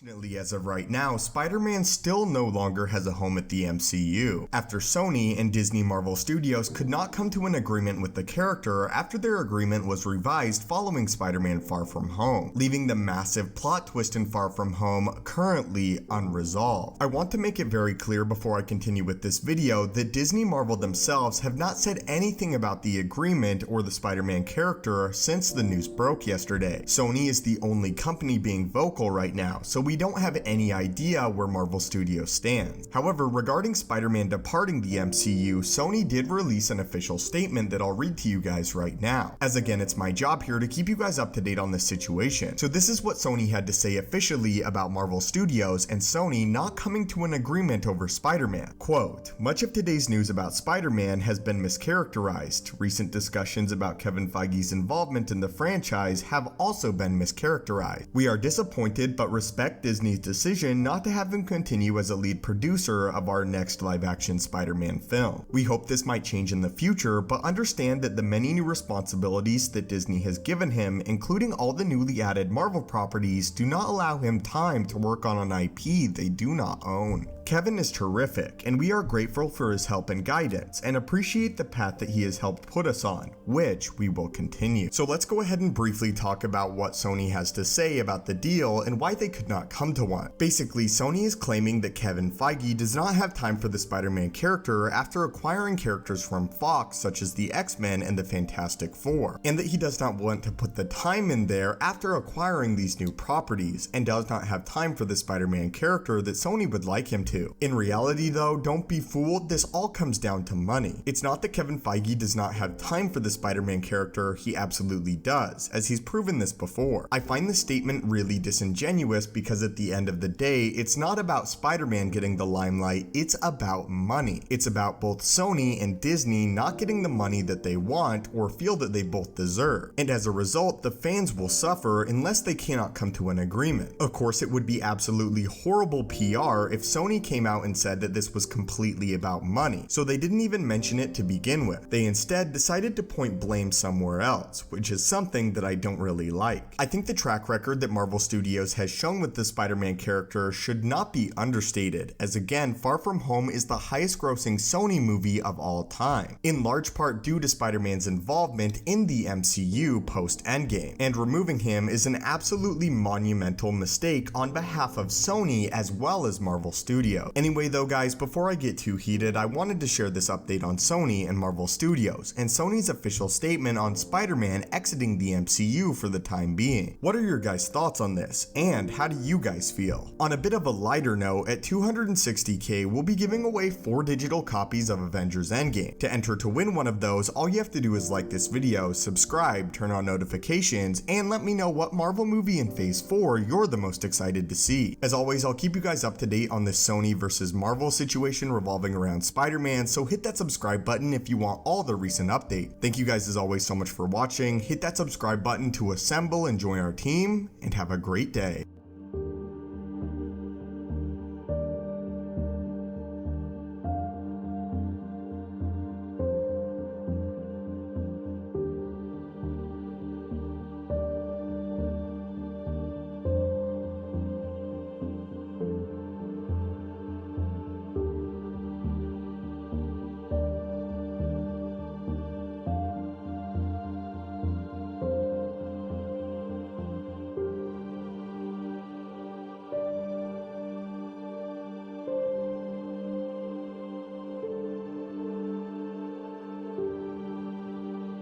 Unfortunately, as of right now, Spider-Man still no longer has a home at the MCU, after Sony and Disney Marvel Studios could not come to an agreement with the character after their agreement was revised following Spider-Man Far From Home, leaving the massive plot twist in Far From Home currently unresolved. I want to make it very clear before I continue with this video that Disney Marvel themselves have not said anything about the agreement or the Spider-Man character since the news broke yesterday. Sony is the only company being vocal right now, so we don't have any idea where Marvel Studios stands. However, regarding Spider-Man departing the MCU, Sony did release an official statement that I'll read to you guys right now, as again it's my job here to keep you guys up to date on this situation. So this is what Sony had to say officially about Marvel Studios and Sony not coming to an agreement over Spider-Man. Quote, "Much of today's news about Spider-Man has been mischaracterized. Recent discussions about Kevin Feige's involvement in the franchise have also been mischaracterized. We are disappointed but respect Disney's decision not to have him continue as a lead producer of our next live-action Spider-Man film. We hope this might change in the future, but understand that the many new responsibilities that Disney has given him, including all the newly added Marvel properties, do not allow him time to work on an IP they do not own. Kevin is terrific, and we are grateful for his help and guidance, and appreciate the path that he has helped put us on, which we will continue." So let's go ahead and briefly talk about what Sony has to say about the deal and why they could not come to one. Basically, Sony is claiming that Kevin Feige does not have time for the Spider-Man character after acquiring characters from Fox such as the X-Men and the Fantastic Four, and that he does not want to put the time in there after acquiring these new properties, and does not have time for the Spider-Man character that Sony would like him to. In reality though, don't be fooled, this all comes down to money. It's not that Kevin Feige does not have time for the Spider-Man character, he absolutely does, as he's proven this before. I find this statement really disingenuous because at the end of the day, it's not about Spider-Man getting the limelight, it's about money. It's about both Sony and Disney not getting the money that they want or feel that they both deserve. And as a result, the fans will suffer unless they cannot come to an agreement. Of course, it would be absolutely horrible PR if Sony came out and said that this was completely about money, so they didn't even mention it to begin with. They instead decided to point blame somewhere else, which is something that I don't really like. I think the track record that Marvel Studios has shown with the Spider-Man character should not be understated, as again, Far From Home is the highest grossing Sony movie of all time, in large part due to Spider-Man's involvement in the MCU post-Endgame, and removing him is an absolutely monumental mistake on behalf of Sony as well as Marvel Studios. Anyway though guys, before I get too heated, I wanted to share this update on Sony and Marvel Studios, and Sony's official statement on Spider-Man exiting the MCU for the time being. What are your guys' thoughts on this, and how do you guys feel? On a bit of a lighter note, at 260k we'll be giving away 4 digital copies of Avengers Endgame. To enter to win one of those, all you have to do is like this video, subscribe, turn on notifications, and let me know what Marvel movie in Phase 4 you're the most excited to see. As always, I'll keep you guys up to date on this Sony versus Marvel situation revolving around Spider-Man, so hit that subscribe button if you want all the recent updates. Thank you guys as always so much for watching, hit that subscribe button to assemble and join our team, and have a great day.